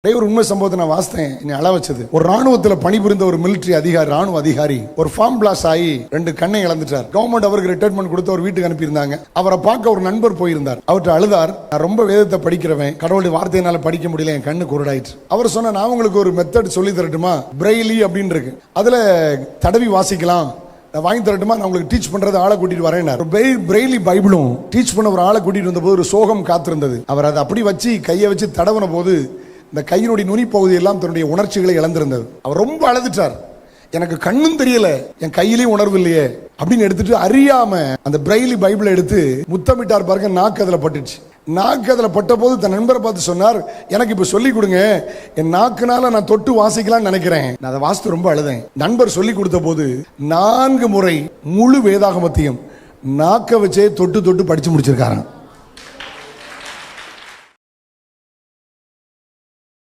ஒரு உண்மை சம்பவத்தை நான் வாசித்தேன், என்னை அள வச்சது. ஒரு ராணுவத்தில் பணிபுரிந்த ஒரு மிலிட்டரி அதிகாரி, ராணுவ அதிகாரி ஒரு ஃபார்ம் பிளாஸ் ஆகி 2 கண்ணை இழந்துட்டார். கவர்மெண்ட் அவருக்கு ரிட்டையர்மெண்ட் கொடுத்து ஒரு வீட்டுக்கு அனுப்பியிருந்தாங்க. அவரை பார்க்க ஒரு நண்பர் போயிருந்தார். அவர்கிட்ட அழுதார், நான் ரொம்ப வேதத்தை படிக்கிறவன், கடவுளுடைய வார்த்தையினால படிக்க முடியல, என் கண்ணு குருடாயிற்று. அவர் சொன்ன, நான் உங்களுக்கு ஒரு மெத்தட் சொல்லி தரட்டுமா, பிரெய்லி அப்படின்னு இருக்கு, அதுல தடவி வாசிக்கலாம், நான் வாங்கி தரட்டுமா, நான் உங்களுக்கு டீச் பண்றது ஆளை கூட்டிட்டு வரேன். பிரெய்லி பைபிளும் டீச் பண்ண ஒரு ஆளை கூட்டிட்டு வந்த போது ஒரு சோகம் காத்திருந்தது. அவர் அதை அப்படி வச்சு கையை வச்சு தடவன போது இந்த கையினுடைய நுனி பகுதி எல்லாம் தன்னுடைய உணர்ச்சிகளை இழந்திருந்தது. அவர் ரொம்ப அழுதுட்டார். எனக்கு கண்ணும் தெரியல, என் கையிலேயும் உணர்வு இல்லையே அப்படின்னு எடுத்துட்டு அறியாம அந்த பிரெய்லி பைபிளை எடுத்து முத்தமிட்டார் பாருங்க. நாக்கு அதில் பட்டுச்சு. நாக்கு அதில் பட்ட போது தன் நண்பரை பார்த்து சொன்னார், எனக்கு இப்ப சொல்லி கொடுங்க, என் நாக்குனால நான் தொட்டு வாசிக்கலாம்னு நினைக்கிறேன். நான் அதை வாசித்து ரொம்ப அழுதேன். நண்பர் சொல்லி கொடுத்த போது 4 முறை முழு வேதாகமத்தையும் நாக்க வச்சே தொட்டு தொட்டு படிச்சு முடிச்சிருக்காராம்.